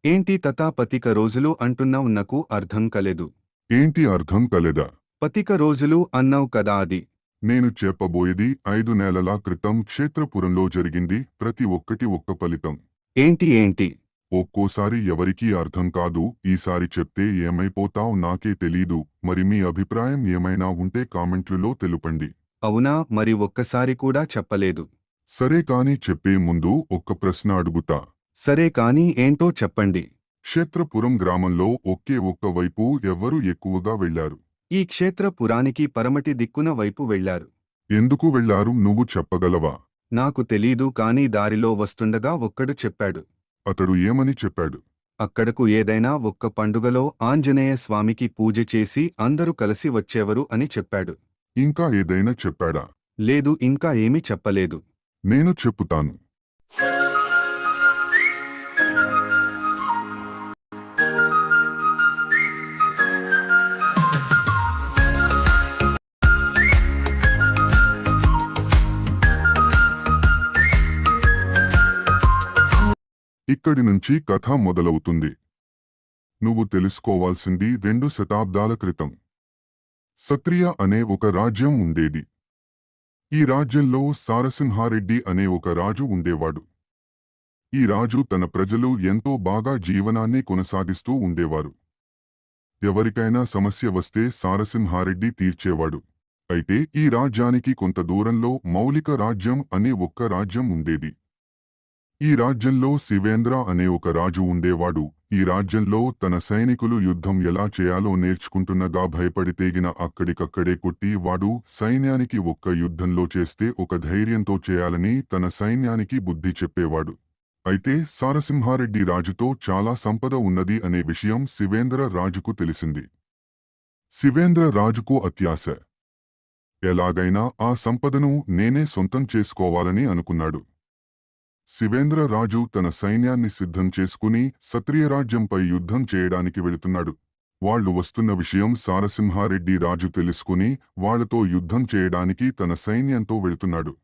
ఏంటి తాతా పతిక రోజులు అంటున్నావ్ నాకు అర్థం కాలేదు. ఏంటి అర్థం కాలేదా? పతిక రోజులు అన్నావ్ కదా అది. నేను చెప్పబోయేది 5 నెలల క్రితం క్షేత్రపురంలో జరిగింది. ప్రతి ఒక్కటి ఒక్క ఫలితం. ఏంటి? ఒక్కోసారి ఎవరికీ అర్థం కాదు. ఈసారి చెప్తే ఏమైపోతావ్ నాకే తెలీదు. మరి మీ అభిప్రాయం ఏమైనా ఉంటే కామెంట్లలో తెలుపండి. అవునా, మరి ఒక్కసారి కూడా చెప్పలేదు. సరే కాని చెప్పే ముందు ఒక్క ప్రశ్న అడుగుతా. సరే కానీ ఏంటో చెప్పండి. క్షేత్రపురం గ్రామంలో ఒకే ఒక్క వైపు ఎవ్వరు ఎక్కువగా వెళ్లారు? ఈ క్షేత్రపురానికి పరమటి దిక్కున వైపు వెళ్లారు. ఎందుకు వెళ్లారు నువ్వు చెప్పగలవా? నాకు తెలీదు కానీ దారిలో వస్తుండగా ఒక్కడు చెప్పాడు. అతడు ఏమని చెప్పాడు? అక్కడకు ఏదైనా ఒక్క పండుగలో ఆంజనేయ స్వామికి పూజ చేసి అందరూ కలిసి వచ్చేవరు అని చెప్పాడు. ఇంకా ఏదైనా చెప్పాడా? లేదు, ఇంకా ఏమీ చెప్పలేదు. నేను చెప్పుతాను. ఇక్కడి నుంచి కథ మొదలవుతుంది. నువ్వు తెలుసుకోవాల్సింది 2 శతాబ్దాల క్రితం సత్రియ అనే ఒక రాజ్యం ఉండేది. ఈ రాజ్యంలో సారసింహారెడ్డి అనే ఒక రాజు ఉండేవాడు. ఈ రాజు తన ప్రజలు ఎంతో బాగా జీవనాన్ని కొనసాగిస్తూ ఉండేవారు. ఎవరికైనా సమస్య వస్తే సారసింహారెడ్డి తీర్చేవాడు. అయితే ఈ రాజ్యానికి కొంత దూరంలో మౌలిక రాజ్యం అనే ఒక్క రాజ్యం ఉండేది. ఈ రాజ్యంలో శివేంద్ర అనే ఒక రాజు ఉండేవాడు. ఈ రాజ్యంలో తన సైనికులు యుద్ధం ఎలా చేయాలో నేర్చుకుంటున్నగా భయపడితేగిన అక్కడికక్కడే కొట్టి వాడు సైన్యానికి ఒక్క యుద్ధంలో చేస్తే ఒక ధైర్యంతో చేయాలని తన సైన్యానికి బుద్ధి చెప్పేవాడు. అయితే సారసింహారెడ్డి రాజుతో చాలా సంపద ఉన్నది అనే విషయం శివేంద్ర రాజుకు తెలిసింది. శివేంద్ర రాజుకు అత్యాశ. ఎలాగైనా ఆ సంపదను నేనే సొంతం చేసుకోవాలని అనుకున్నాడు. శివేంద్ర రాజు తన సైన్యాన్ని సిద్ధం చేసుకుని సత్రియరాజ్యంపై యుద్ధం చేయడానికి వెళుతున్నాడు. వాళ్లు వస్తున్న విషయం సారసింహారెడ్డి రాజు తెలుసుకుని వాళ్లతో యుద్ధం చేయడానికి తన సైన్యంతో వెళుతున్నాడు.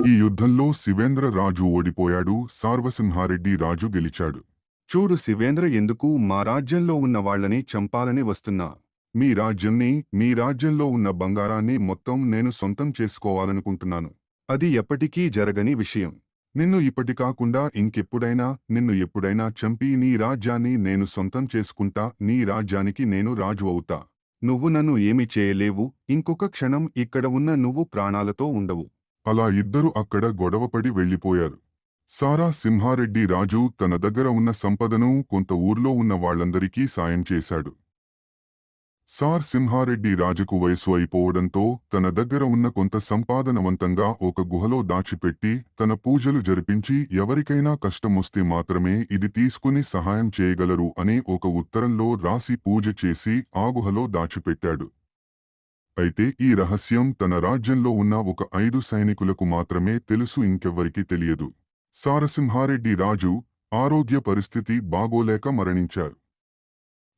ఈ యుద్ధంలో శివేంద్ర రాజు ఓడిపోయాడు. సార్వసింహారెడ్డి రాజు గెలిచాడు. చూడు శివేంద్ర, ఎందుకు మా రాజ్యంలో ఉన్న వాళ్లని చంపాలని వస్తున్నా? మీ రాజ్యంలో ఉన్న బంగారాన్ని మొత్తం నేను సొంతం చేసుకోవాలనుకుంటున్నాను. అది ఎప్పటికీ జరగని విషయం. నిన్ను ఇప్పటికాకుండా నిన్ను ఎప్పుడైనా చంపి నీ రాజ్యాన్ని నేను సొంతం చేసుకుంటా. నీ రాజ్యానికి నేను రాజు అవుతా. నువ్వు నన్ను ఏమి చేయలేవు. ఇంకొక క్షణం ఇక్కడ ఉన్న నువ్వు ప్రాణాలతో ఉండవు. అలా ఇద్దరు అక్కడ గొడవపడి వెళ్లిపోయారు. సారసింహారెడ్డి రాజు తన దగ్గర ఉన్న సంపదను కొంత ఊర్లో ఉన్న వాళ్లందరికీ సాయం చేశాడు. సారసింహారెడ్డి రాజుకు వయసు అయిపోవడంతో తన దగ్గర ఉన్న కొంత సంపాదనవంతంగా ఒక గుహలో దాచిపెట్టి తన పూజలు జరిపించి ఎవరికైనా కష్టమొస్తే మాత్రమే ఇది తీసుకుని సహాయం చేయగలరు అనే ఒక ఉత్తరంలో రాసి పూజ చేసి ఆ గుహలో దాచిపెట్టాడు. అయితే ఈ రహస్యం తన రాజ్యంలో ఉన్న ఒక 5 సైనికులకు మాత్రమే తెలుసు, ఇంకెవ్వరికీ తెలియదు. సారసింహారెడ్డి రాజు ఆరోగ్య పరిస్థితి బాగోలేక మరణించారు.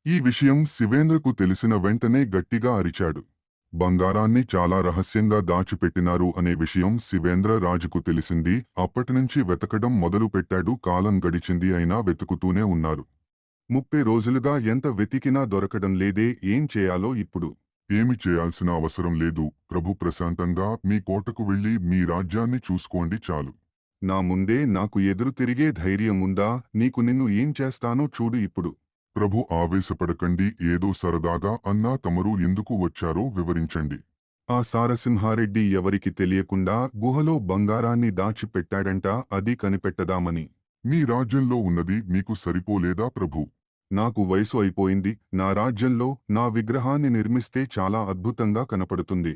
ఈ విషయం శివేంద్రకు తెలిసిన వెంటనే గట్టిగా అరిచాడు. బంగారాన్ని చాలా రహస్యంగా దాచిపెట్టినారు అనే విషయం శివేంద్ర రాజుకు తెలిసింది. అప్పటినుంచి వెతకడం మొదలుపెట్టాడు. కాలం గడిచింది, అయినా వెతుకుతూనే ఉన్నారు. 30 రోజులుగా ఎంత వెతికినా దొరకడం లేదే. ఏం చేయాలో ఇప్పుడు? ఏమి చేయాల్సిన అవసరం లేదు ప్రభు. ప్రశాంతంగా మీ కోటకు వెళ్లి మీ రాజ్యాన్ని చూసుకోండి చాలు. నా ముందే నాకు ఎదురు తిరిగే ధైర్యం ఉందా నీకు? నిన్ను ఏం చేస్తానో చూడు ఇప్పుడు. ప్రభు, ఆవేశపడకండి. ఏదో సరదాగా అన్నా. తమరు ఎందుకు వచ్చారో వివరించండి. ఆ సారసింహారెడ్డి ఎవరికి తెలియకుండా గుహలో బంగారాన్ని దాచిపెట్టాడంట. అది కనిపెట్టదామని. మీ రాజ్యంలో ఉన్నది మీకు సరిపోలేదా ప్రభు? నాకు వయసు అయిపోయింది. నా రాజ్యంలో నా విగ్రహాన్ని నిర్మిస్తే చాలా అద్భుతంగా కనపడుతుంది.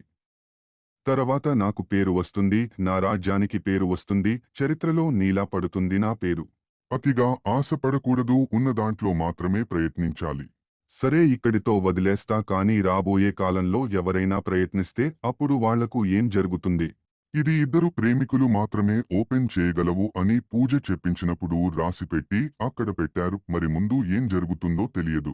తర్వాత నాకు పేరు వస్తుంది. నా రాజ్యానికి పేరు వస్తుంది. చరిత్రలో నీలా పడుతుంది నా పేరు. అతిగా ఆశపడకూడదు. ఉన్నదాంట్లో మాత్రమే ప్రయత్నించాలి. సరే, ఇక్కడితో వదిలేస్తా. కానీ రాబోయే కాలంలో ఎవరైనా ప్రయత్నిస్తే అప్పుడు వాళ్లకు ఏం జరుగుతుంది? ఇది ఇద్దరు ప్రేమికులు మాత్రమే ఓపెన్ చేయగలవు అని పూజ చెప్పించినప్పుడు రాసిపెట్టి అక్కడ పెట్టారు. మరి ముందు ఏం జరుగుతుందో తెలియదు.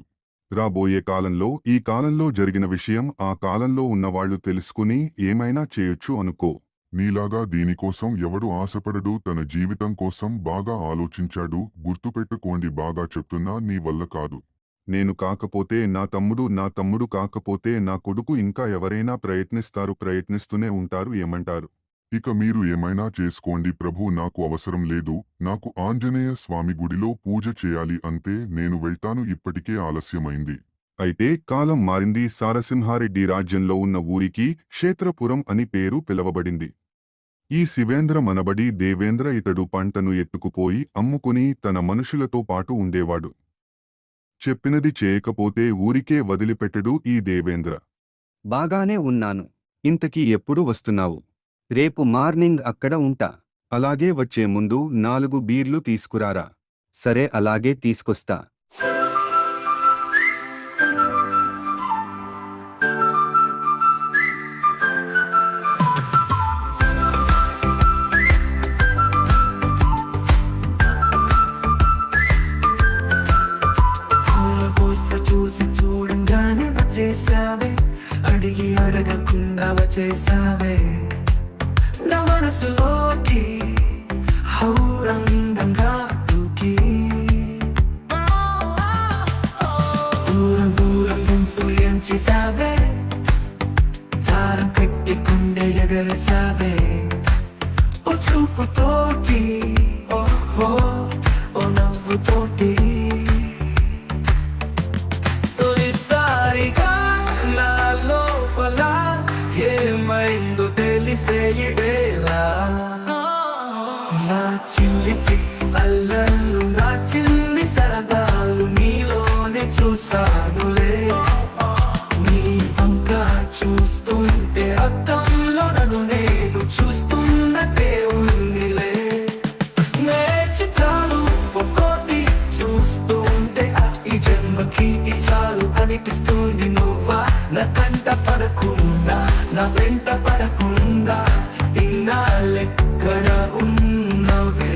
రాబోయే కాలంలో ఈ కాలంలో జరిగిన విషయం ఆ కాలంలో ఉన్నవాళ్లు తెలుసుకుని ఏమైనా చేయొచ్చు అనుకో. నీలాగా దీనికోసం ఎవడు ఆశపడడు. తన జీవితం కోసం బాగా ఆలోచించాడు. గుర్తుపెట్టుకోండి, బాగా చెప్తున్నా, నీ వల్ల కాదు. నేను కాకపోతే నా తమ్ముడు కాకపోతే నా కొడుకు, ఇంకా ఎవరైనా ప్రయత్నిస్తూనే ఉంటారు. ఏమంటారు? ఇక మీరు ఏమైనా చేసుకోండి ప్రభూ, నాకు అవసరం లేదు. నాకు ఆంజనేయ స్వామి గుడిలో పూజ చేయాలి అంతే. నేను వెళ్తాను, ఇప్పటికే ఆలస్యమైంది. అయితే కాలం మారింది. సారసింహారెడ్డి రాజ్యంలో ఉన్న ఊరికి క్షేత్రపురం అని పేరు పిలవబడింది. ఈ శివేంద్ర మనబడి దేవేంద్ర ఇతడు పంటను ఎత్తుకుపోయి అమ్ముకుని తన మనుషులతో పాటు ఉండేవాడు. చెప్పినది చేయకపోతే ఊరికే వదిలిపెట్టడు ఈ దేవేంద్ర. బాగానే ఉన్నాను. ఇంతకీ ఎప్పుడు వస్తున్నావు? రేపు మార్నింగ్ అక్కడ ఉంటా. అలాగే వచ్చే ముందు 4 బీర్లు తీసుకురారా. సరే, అలాగే తీసుకొస్తా. చూసి చూడంగానే వచ్చేసావే, అడిగి అడగకుండా వచ్చేసావే నా మనసులోకి హౌరంగంగా దూకి. దూరం దూరం గుంపు ఏం చేసావే, దారం కట్టి గుండె ఎగరేసావే. ఓ చూపుతోటి, ఓహో ఓ నవ్వుతోటి, తొలిసారిగా నా లోపల ఏమైందో తెలిసేయడేలా. నా చిలిపి అల్లర్లు, నా చిన్ని సరదాలు నీలోనే చూసానులే. నీ వంక చూస్తుంటే అద్దంలో నన్ను నేను చూస్తున్నట్టే ఉందిలే. నే చిత్రాలు ఒక్కోటి చూస్తుంటే ఈ జన్మకి ఈ చాలు అనిపిస్తుంది. నువ్వా నా కంట పడకుండా, నా వెంట పడకుండా, ఇన్నాళ్ళెక్కడ ఉన్నవే.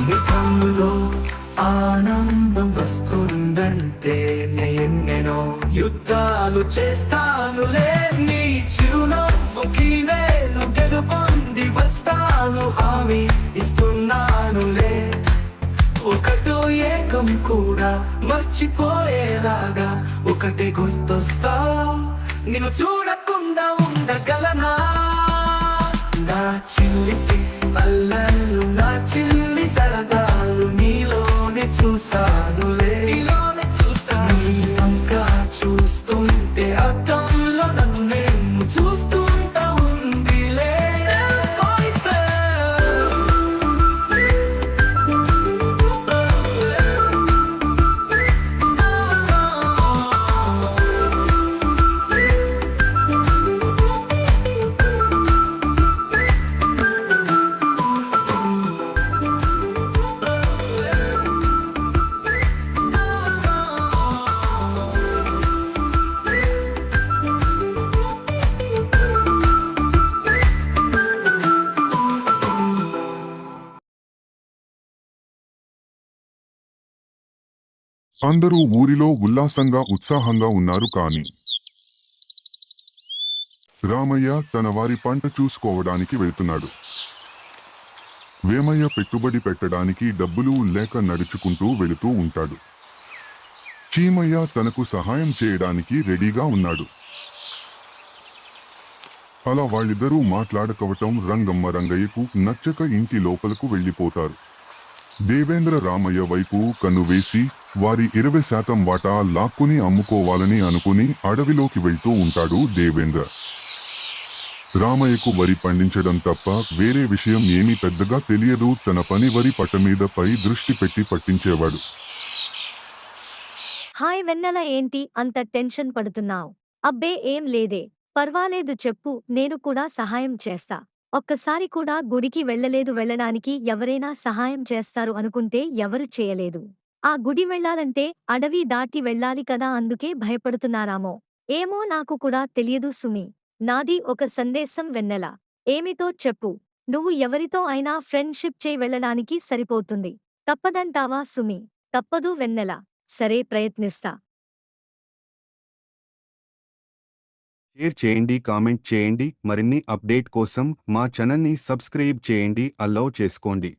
నీ కన్నులో ఆనందం వస్తుందంటే ఎన్నెన్నో యుద్ధాలు చేస్తానులే. నీ చిరునవ్వుకి నేను గెలుపొంది వస్తాను, హామీ ఇస్తున్నానులే. ఒకటో ఏకం కూడా మర్చిపోయేలాగా ఒకటే గుర్తొస్తా. నిన్ను చూడకుండా ఉండగలనా? నా చిలిపి అల్లర్లు, నా చిన్ని సరదాలు నీలోనే చూసానులే. నీ వంక చూస్తుంటే అద్దంలో నన్ను నేను చూస్తుంటా ఉందిలే. అందరూ ఊరిలో ఉల్లాసంగా ఉత్సాహంగా ఉన్నారు. కాని రామయ్య తన వారి పంట చూసుకోవడానికి వెళ్తున్నాడు. వేమయ్య పెట్టుబడి పెట్టడానికి డబ్బులు లేక నడుచుకుంటూ వెళుతూ ఉంటాడు. చీమయ్య తనకు సహాయం చేయడానికి రెడీగా ఉన్నాడు. అలా వాళ్ళిద్దరూ మాట్లాడుకోవటం రంగమ్మ రంగయ్యకు నచ్చక ఇంటి లోపలకు వెళ్ళిపోతారు. దేవేంద్ర రామయ్య వైపు కన్నువేసి వారి 20% వాటా లాక్కుని అమ్ముకోవాలని అనుకుని అడవిలోకి వెళ్తూ ఉంటాడు దేవేంద్ర. రామయ్యకు వరి పండించడం తప్ప వేరే విషయం ఏమీ పెద్దగా తెలియదు. తన పని వరి పట్ట మీద పై దృష్టి పెట్టి పట్టించేవాడు. హాయ్ వెన్నెల, ఏంటి అంత టెన్షన్ పడుతున్నావ్? అబ్బే ఏం లేదే, పర్వాలేదు చెప్పు, నేను కూడా సహాయం చేస్తా. ఒక్కసారి కూడా గుడికి వెళ్ళడానికి ఎవరైనా సహాయం చేస్తారు అనుకుంటే ఎవరు చేయలేదు. ఆ గుడి వెళ్ళాలంటే అడవి దాటి వెళ్ళాలి కదా, అందుకే భయపడుతున్నారామో. ఏమో, నాకు కూడా తెలియదు సుమి. నాది ఒక సందేశం వెన్నెల. ఏమిటో చెప్పు. నువ్వు ఎవరితో అయినా ఫ్రెండ్షిప్ చేయి వెళ్ళడానికి సరిపోతుంది. తప్పదంటావా సుమి? తప్పదు వెన్నెల. సరే, ప్రయత్నిస్తా. షేర్ చేయండి, కామెంట్ చేయండి. మరిన్ని అప్డేట్ కోసం మా ఛానల్ని సబ్స్క్రైబ్ చేయండి, అలౌ చేసుకోండి.